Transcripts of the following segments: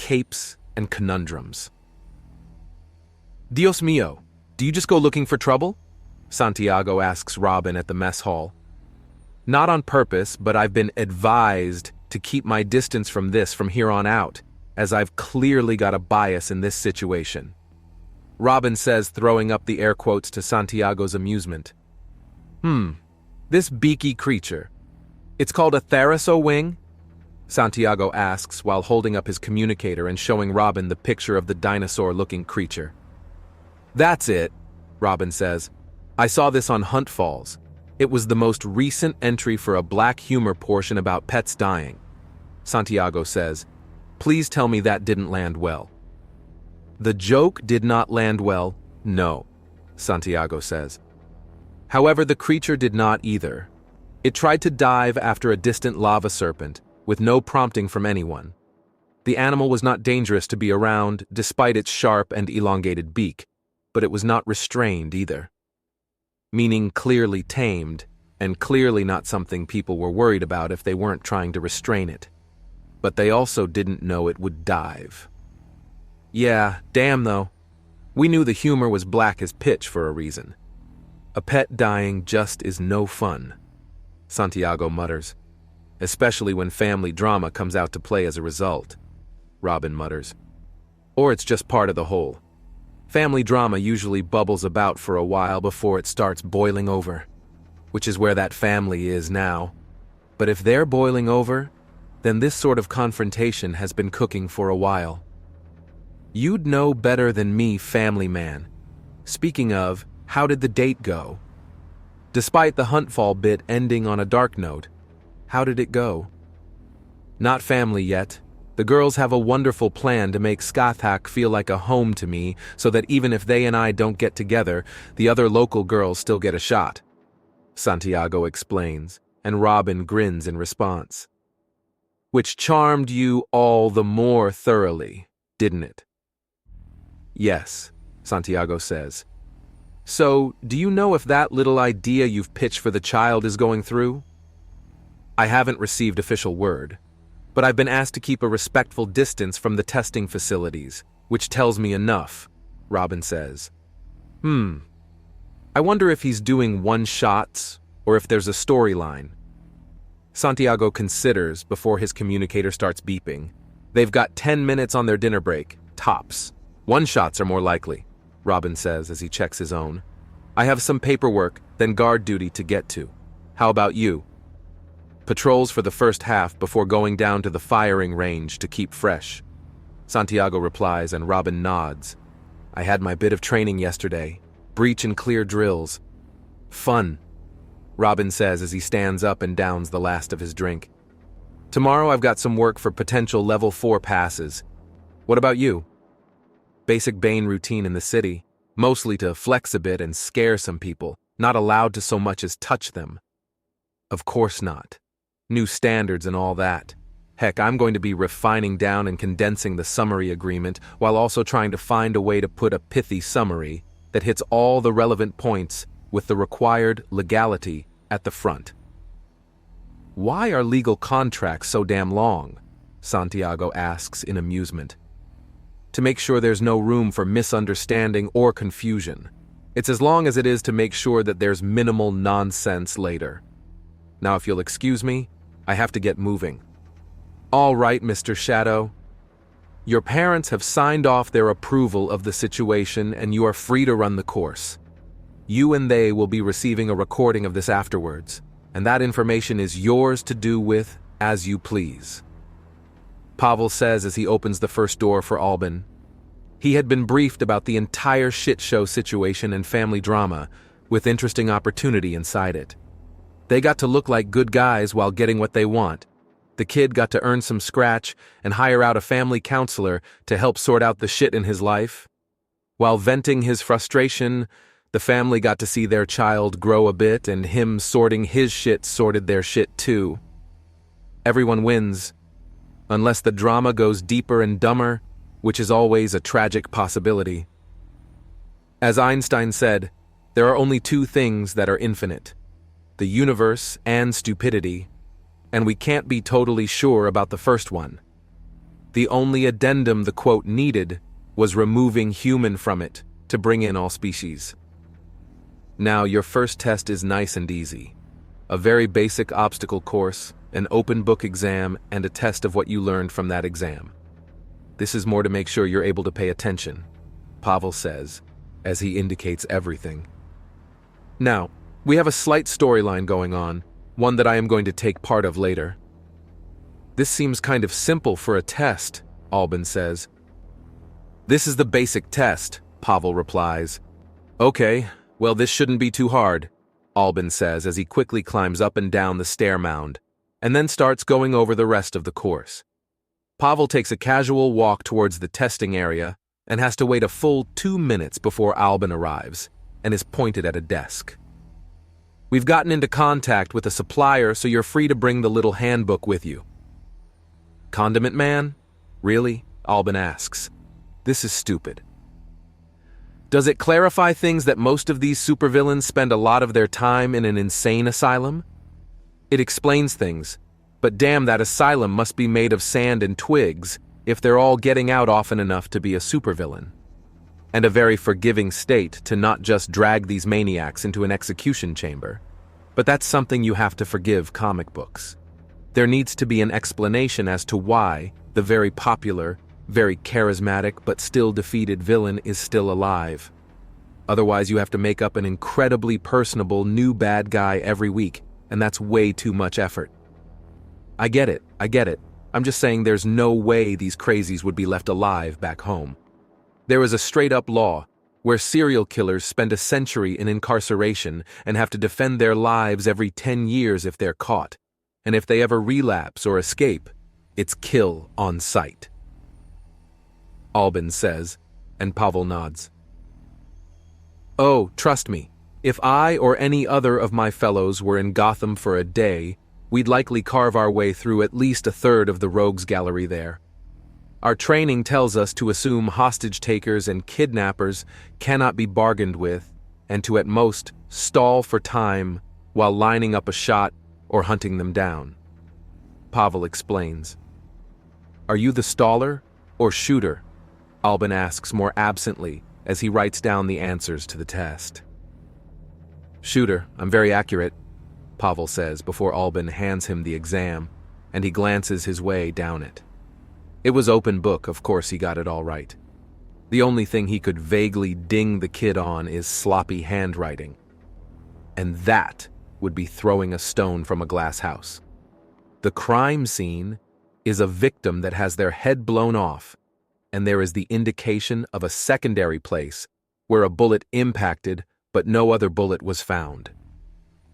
capes and conundrums. Dios mío, do you just go looking for trouble? Santiago asks Robin at the mess hall. Not on purpose, but I've been advised to keep my distance from this from here on out, as I've clearly got a bias in this situation. Robin says, throwing up the air quotes to Santiago's amusement. This beaky creature. It's called a Theraso-wing? Santiago asks while holding up his communicator and showing Robin the picture of the dinosaur-looking creature. That's it, Robin says. I saw this on Hunt Falls. It was the most recent entry for a black humor portion about pets dying. Santiago says, please tell me that didn't land well. The joke did not land well, no, Santiago says. However, the creature did not either. It tried to dive after a distant lava serpent, with no prompting from anyone. The animal was not dangerous to be around, despite its sharp and elongated beak, but it was not restrained either. Meaning clearly tamed, and clearly not something people were worried about if they weren't trying to restrain it. But they also didn't know it would dive. Yeah, damn though. We knew the humor was black as pitch for a reason. A pet dying just is no fun, Santiago mutters. Especially when family drama comes out to play as a result, Robin mutters. Or it's just part of the whole. Family drama usually bubbles about for a while before it starts boiling over, which is where that family is now. But if they're boiling over, then this sort of confrontation has been cooking for a while. You'd know better than me, family man. Speaking of, how did the date go? Despite the Huntfall bit ending on a dark note, how did it go? Not family yet. The girls have a wonderful plan to make Skathak feel like a home to me, so that even if they and I don't get together, the other local girls still get a shot. Santiago explains, and Robin grins in response. Which charmed you all the more thoroughly, didn't it? Yes, Santiago says. So, do you know if that little idea you've pitched for the child is going through? I haven't received official word, but I've been asked to keep a respectful distance from the testing facilities, which tells me enough, Robin says. I wonder if he's doing one-shots or if there's a storyline. Santiago considers before his communicator starts beeping. They've got 10 minutes on their dinner break, tops. One-shots are more likely, Robin says as he checks his own. I have some paperwork, then guard duty to get to. How about you? Patrols for the first half before going down to the firing range to keep fresh. Santiago replies and Robin nods. I had my bit of training yesterday. Breach and clear drills. Fun, Robin says as he stands up and downs the last of his drink. Tomorrow I've got some work for potential level 4 passes. What about you? Basic Bane routine in the city, mostly to flex a bit and scare some people, not allowed to so much as touch them. Of course not. New standards and all that. Heck, I'm going to be refining down and condensing the summary agreement while also trying to find a way to put a pithy summary that hits all the relevant points with the required legality at the front. Why are legal contracts so damn long? Santiago asks in amusement. To make sure there's no room for misunderstanding or confusion. It's as long as it is to make sure that there's minimal nonsense later. Now, if you'll excuse me, I have to get moving. All right, Mr. Shadow. Your parents have signed off their approval of the situation and you are free to run the course. You and they will be receiving a recording of this afterwards, and that information is yours to do with as you please. Pavel says as he opens the first door for Albin. He had been briefed about the entire shit show situation and family drama, with interesting opportunity inside it. They got to look like good guys while getting what they want. The kid got to earn some scratch and hire out a family counselor to help sort out the shit in his life. While venting his frustration, the family got to see their child grow a bit and him sorting his shit sorted their shit too. Everyone wins. Unless the drama goes deeper and dumber, which is always a tragic possibility. As Einstein said, there are only two things that are infinite: the universe and stupidity, and we can't be totally sure about the first one. The only addendum the quote needed was removing human from it to bring in all species. Now, your first test is nice and easy. A very basic obstacle course, an open book exam, and a test of what you learned from that exam. This is more to make sure you're able to pay attention, Pavel says, as he indicates everything. Now, we have a slight storyline going on, one that I am going to take part of later. This seems kind of simple for a test, Albin says. This is the basic test, Pavel replies. Okay, well, this shouldn't be too hard, Albin says as he quickly climbs up and down the stair mound, and then starts going over the rest of the course. Pavel takes a casual walk towards the testing area and has to wait a full 2 minutes before Albin arrives and is pointed at a desk. We've gotten into contact with a supplier, so you're free to bring the little handbook with you. Condiment man? Really? Albin asks. This is stupid. Does it clarify things that most of these supervillains spend a lot of their time in an insane asylum? It explains things, but damn, that asylum must be made of sand and twigs if they're all getting out often enough to be a supervillain. And a very forgiving state to not just drag these maniacs into an execution chamber. But that's something you have to forgive comic books. There needs to be an explanation as to why the very popular, very charismatic but still defeated villain is still alive. Otherwise, you have to make up an incredibly personable new bad guy every week, and that's way too much effort. I get it. I'm just saying there's no way these crazies would be left alive back home. There is a straight-up law where serial killers spend a century in incarceration and have to defend their lives every 10 years if they're caught. And if they ever relapse or escape, it's kill on sight. Albin says, and Pavel nods. Oh, trust me, if I or any other of my fellows were in Gotham for a day, we'd likely carve our way through at least a third of the rogues gallery there. Our training tells us to assume hostage takers and kidnappers cannot be bargained with, and to at most stall for time while lining up a shot or hunting them down. Pavel explains. Are you the staller or shooter? Albin asks more absently as he writes down the answers to the test. Shooter, I'm very accurate, Pavel says before Albin hands him the exam, and he glances his way down it. It was open book, of course he got it all right. The only thing he could vaguely ding the kid on is sloppy handwriting. And that would be throwing a stone from a glass house. The crime scene is a victim that has their head blown off, and there is the indication of a secondary place where a bullet impacted but no other bullet was found.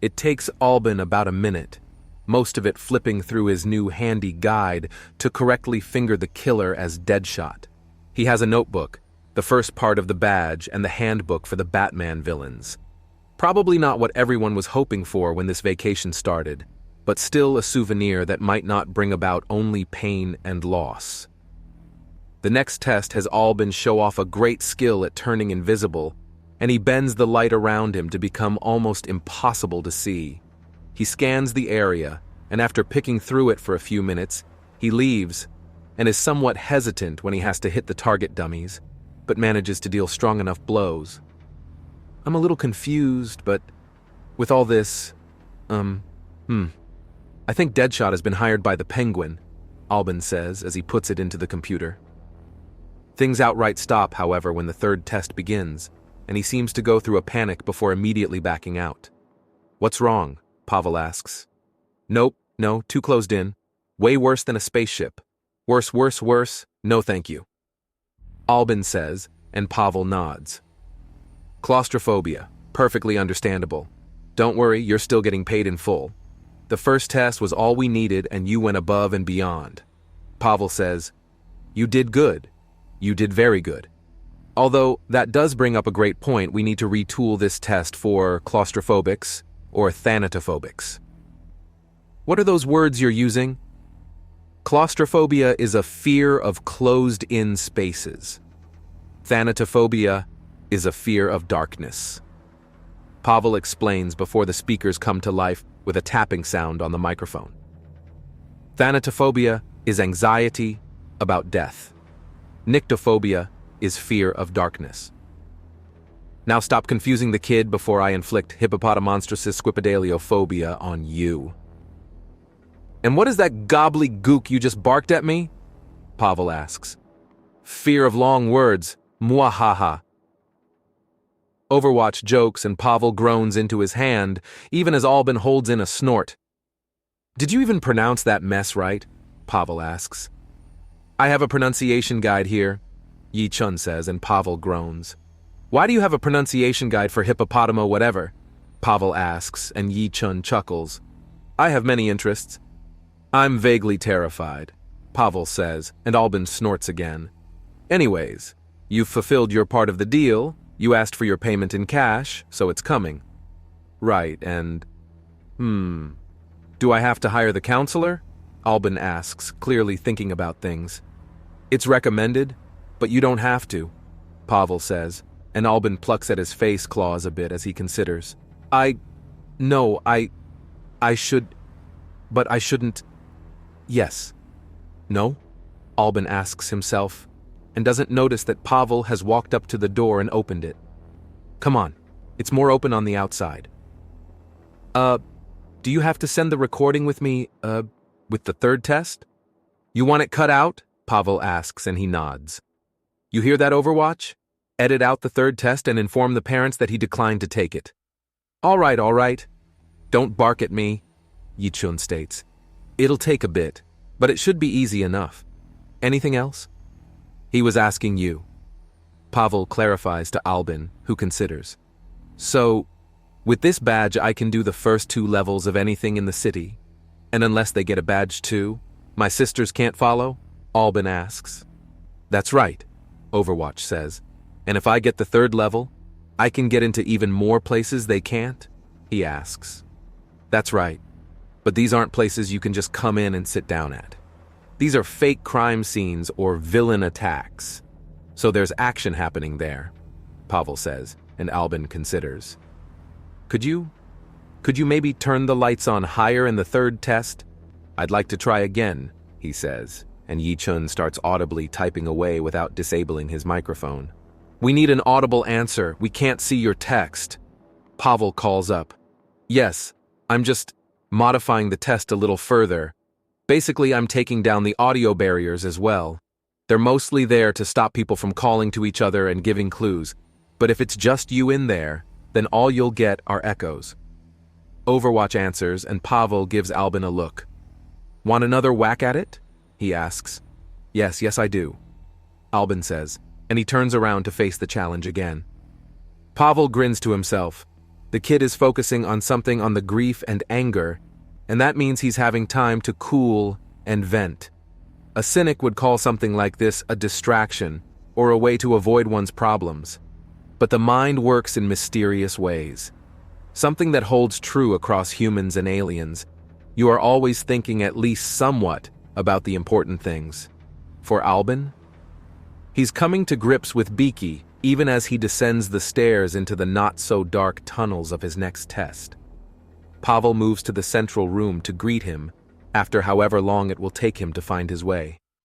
It takes Albin about a minute, most of it flipping through his new handy guide to correctly finger the killer as Deadshot. He has a notebook, the first part of the badge, and the handbook for the Batman villains. Probably not what everyone was hoping for when this vacation started, but still a souvenir that might not bring about only pain and loss. The next test has Albin show off a great skill at turning invisible, and he bends the light around him to become almost impossible to see. He scans the area, and after picking through it for a few minutes, he leaves and is somewhat hesitant when he has to hit the target dummies, but manages to deal strong enough blows. I'm a little confused, but with all this, I think Deadshot has been hired by the Penguin, Albin says as he puts it into the computer. Things outright stop, however, when the third test begins, and he seems to go through a panic before immediately backing out. What's wrong? Pavel asks. Nope, no, too closed in. Way worse than a spaceship. Worse, no thank you. Albin says, and Pavel nods. Claustrophobia, perfectly understandable. Don't worry, you're still getting paid in full. The first test was all we needed and you went above and beyond. Pavel says, you did good. You did very good. Although that does bring up a great point, we need to retool this test for claustrophobics or thanatophobics. What are those words you're using? Claustrophobia is a fear of closed-in spaces. Thanatophobia is a fear of darkness. Pavel explains before the speakers come to life with a tapping sound on the microphone. Thanatophobia is anxiety, about death. Nyctophobia is fear of darkness. Now stop confusing the kid before I inflict hippopotamonstrous squipedaliophobia on you. And what is that gobbledygook you just barked at me? Pavel asks. Fear of long words, muahaha. Overwatch jokes and Pavel groans into his hand, even as Albin holds in a snort. Did you even pronounce that mess right? Pavel asks. I have a pronunciation guide here, Yi Chun says, and Pavel groans. Why do you have a pronunciation guide for hippopotamo whatever? Pavel asks, and Yi Chun chuckles. I have many interests. I'm vaguely terrified, Pavel says, and Albin snorts again. Anyways, you've fulfilled your part of the deal. You asked for your payment in cash, so it's coming. Right, and... Do I have to hire the counselor? Albin asks, clearly thinking about things. It's recommended, but you don't have to, Pavel says, and Albin plucks at his face claws a bit as he considers. I should, but I shouldn't. Yes. No? Albin asks himself, and doesn't notice that Pavel has walked up to the door and opened it. Come on, it's more open on the outside. Do you have to send the recording with me, with the third test? You want it cut out? Pavel asks, and he nods. You hear that, Overwatch? Edit out the third test and inform the parents that he declined to take it. All right. Don't bark at me, Yi Chun states. It'll take a bit, but it should be easy enough. Anything else? He was asking you. Pavel clarifies to Albin, who considers. So, with this badge I can do the first 2 levels of anything in the city, and unless they get a badge too, my sisters can't follow? Albin asks. That's right, Overwatch says. And if I get the 3rd level, I can get into even more places they can't? He asks. That's right, but these aren't places you can just come in and sit down at. These are fake crime scenes or villain attacks. So there's action happening there, Pavel says, and Albin considers. Could you maybe turn the lights on higher in the 3rd test? I'd like to try again, he says, and Yi Chun starts audibly typing away without disabling his microphone. We need an audible answer. We can't see your text. Pavel calls up. Yes, I'm just modifying the test a little further. Basically, I'm taking down the audio barriers as well. They're mostly there to stop people from calling to each other and giving clues. But if it's just you in there, then all you'll get are echoes. Overwatch answers, and Pavel gives Albin a look. Want another whack at it? He asks. Yes, I do, Albin says, and he turns around to face the challenge again. Pavel grins to himself. The kid is focusing on something on the grief and anger, and that means he's having time to cool and vent. A cynic would call something like this a distraction, or a way to avoid one's problems. But the mind works in mysterious ways. Something that holds true across humans and aliens. You are always thinking at least somewhat about the important things. For Albin? He's coming to grips with Beaky even as he descends the stairs into the not-so-dark tunnels of his next test. Pavel moves to the central room to greet him, after however long it will take him to find his way.